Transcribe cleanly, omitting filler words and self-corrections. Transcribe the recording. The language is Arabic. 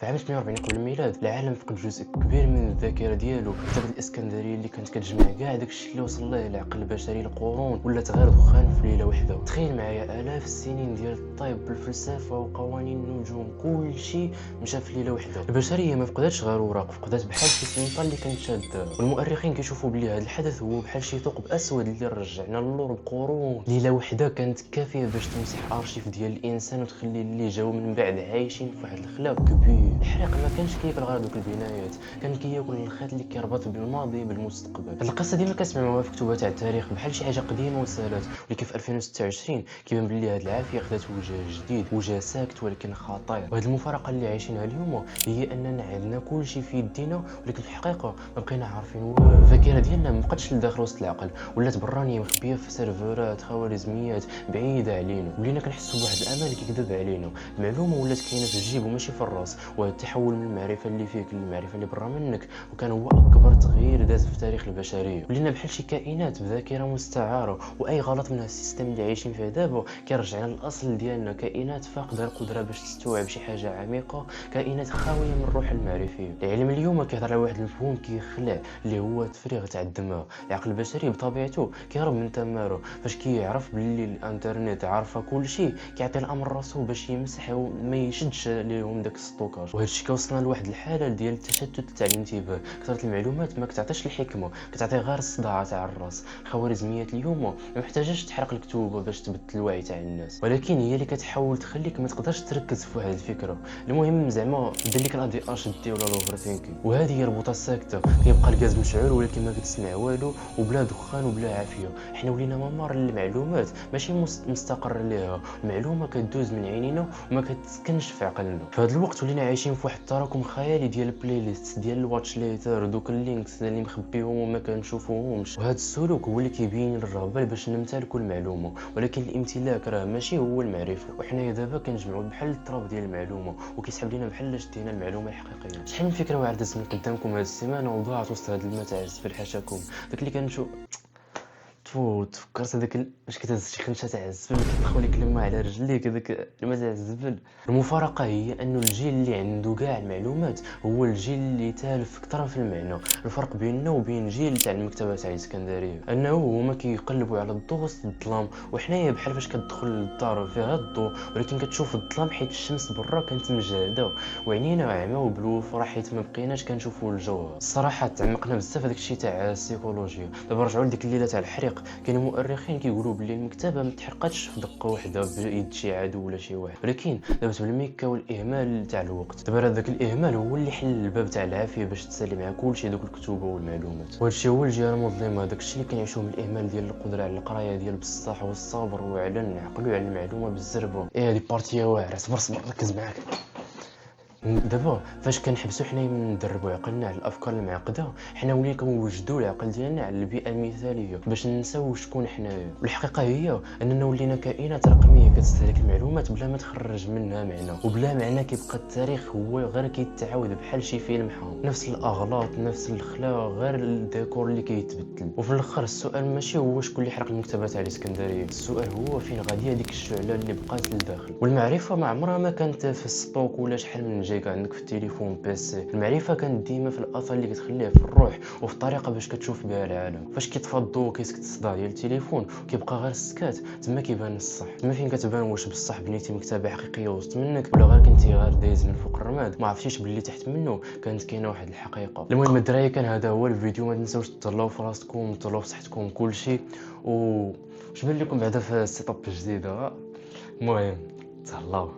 في عام 48 قبل الميلاد العالم فقد جزء كبير من الذاكره ديالو. كتابة الاسكندريه اللي كانت كتجمع كاع داكشي اللي وصل ليه العقل البشري لقرون ولات غير دخان في ليله واحده. تخيل معايا الاف السنين ديال الطب بالفلسفه وقوانين النجوم، كل شيء مشى في ليله واحده. البشريه ما فقدتش غير اوراق، فقدت بحال شي سنطه اللي كانت شاده. والمؤرخين كيشوفوا بلي هذا الحدث هو بحال شي ثقب اسود اللي رجعنا للور بقرون. ليله واحده كانت كافيه باش تمسح ارشيف ديال الانسان وتخلي اللي جاو من بعد عايشين في واحد الخلا كبير. الحريق ما كانش كياكل غير دوك البنايات، كان كياكل الخيط اللي كيربط بالماضي بالمستقبل. هاد القصه ديما كنسمعوها في كتبات تاع التاريخ بحال شي حاجه قديمه وسالات، ولكن في 2026 كيبان بلي هاد العافيه خدات وجه جديد، وجه ساكت ولكن خطير. وهاد المفارقه اللي عايشينها اليوم هي اننا عندنا كل شيء في يدينا، ولكن في الحقيقه ما بقينا عارفين والو. الذاكره ديالنا ما بقاتش لداخل وسط العقل، ولات برانيه مخبيه في سيرفرات خوارزميات بعيده علينا. ولينا كنحسوا بواحد الامان كيكذب علينا. المعلومه ولات كاينه في الجيب وماشي في الراس، وهذا التحول من المعرفه اللي فيك للمعرفه اللي برا منك وكان هو اكبر تغيير داز في تاريخ البشريه. ولينا بحال شي كائنات بذاكره مستعاره، واي غلط من السيستم اللي عايشين فيه دابا كيرجعنا للاصل ديالنا، كائنات فاقده القدره باش تستوعب شي حاجه عميقه، كائنات خاويه من الروح المعرفيه. العلم اليوم كيهضر على واحد المفهوم كيخلع اللي هو التفريغ تاع الدماغ. العقل البشري بطبيعته كيهرب من تماره، فاش كيعرف باللي الانترنت عارفه كل شيء كيعطي الامر راسو باش يمسح وما يشدش ليهم داك الستوكاج. وهذا الشيء كيوصلنا لواحد الحاله ديال التشتت تاع الانتباه. كثره المعلومات ما كتعطيش الحكمه، كتعطي غير الصداع تاع الراس. خوارزميات اليوم ما محتاجاش تحرق الكتب باش تبدل الوعي تاع الناس، ولكن هي اللي كتحاول تخليك ما تقدرش تركز في واحد الفكره. المهم زعما دير لك الادي اش دي ولا الاوفر ثينكينغ. وهذه هي الربوطه الساكته، كيبقى الغاز مشعل ولكن ما كتسمع والو، وبلا دخان وبلا عافيه. حنا ولينا ممر للمعلومات ماشي مستقر ليها. المعلومه كدوز من عينينا وما كتسكنش في عقلنا. في هذا الوقت ولينا عايشين في واحد التراكم خيالي ديال البلاي ليست، ديال الواتش ليتر، دوك اللينكس اللي مخبيهم وما كنشوفوهمش. وهذا السلوك هو اللي كيبين الرغبه باش نمتلكوا المعلومه، ولكن الامتلاك راه ماشي هو المعرفه. وحنا دابا كنجمعوا بحال التراب ديال المعلومه وكيسحب لينا بحال شدينا المعلومه الحقيقيه. شحال من فكره واعره دازت من قدامكم هذه السيمانه وضاعت وسط هذا الماء تاع الزبل حاشاكم. داك اللي كنشوف تفكرت هذاك باش كتهز شي خنشه تاع الزبل كتدخل لك الماء على رجليك، هذاك الماء تاع الزبل. المفارقه هي انه الجيل اللي عنده كاع المعلومات هو الجيل اللي تالف اكثر في المعنى. الفرق بيننا وبين الجيل تاع المكتبه تاع الاسكندريه انه هما كيقلبوا على الضوء وسط الظلام، وحنايا بحال فاش كتدخل للدار فيها الضوء ولكن كتشوف الظلام حيت الشمس برا كانت مجهده، وعينينا عمى وبلوف حيت ما بقيناش كنشوفوا الجوهر. الصراحه تعمقنا بزاف هذاك الشيء تاع السيكولوجيا. دابا رجعوا لديك الليله تاع الحريق. كاين مؤرخين كيقولوا بلي المكتبه ما تحرقتش في دقه واحده بيد شي عدو ولا شي واحد، ولكن دابا بالميكا والاهمال تاع الوقت. دابا هذاك الاهمال هو اللي حل الباب تاع العافيه باش تسالي مع كلشي دوك الكتب والمعلومات. وهذا الشيء هو الجهه المظلمه، داك الشيء اللي كنعيشوه من الاهمال ديال القدره على القرايه ديال بصح والصبر وعلى نعقلوا على المعلومه بالزربه. هذه بارتيه واعره، صبر صبر ركز معاك. دابا فاش كنحبسوا حنا ندربوا عقلنا على الافكار المعقده، حنا ولينا كنوجدوا العقل ديالنا على البيئه المثاليه باش ننساو شكون حنايا. والحقيقه هي اننا ولينا كائنات رقميه كتستهلك المعلومات بلا ما تخرج منها معنى، وبلا معنى كيبقى التاريخ هو غير كيتعاود بحال شي فيلم حام، نفس الاغلاط نفس الاخلاق غير الديكور اللي كيتبدل. وفي الاخر السؤال ماشي هو شكون اللي حرق المكتبه تاع الاسكندريه، السؤال هو فين غاديه ديك الشعله اللي بقات لداخل. والمعرفه ما عمرها ما كانت في السطوك ولا شحال من جيجا عندك في التليفون بيسي. المعرفه كانت ديما في الاثر اللي كتخليه في الروح وفي الطريقه باش كتشوف بها العالم. فاش كيطفى الضوء وكيسكت الصداع ديال التليفون وكيبقى غير السكات، تما كيبان الصح، تما فين كتبان واش بصح بنيتي مكتبه حقيقيه وسط منك ولا غير كنتي غير دايز من فوق الرماد ما عرفتيش باللي تحت منه كانت كاينه واحد الحقيقه. المهم الدراري كان هذا هو الفيديو، ما تنساوش تهلاو في راسكم تهلاو في صحتكم كلشي. و واش بان لكم بعدا في السيت اب الجديده؟ المهم تهلاو.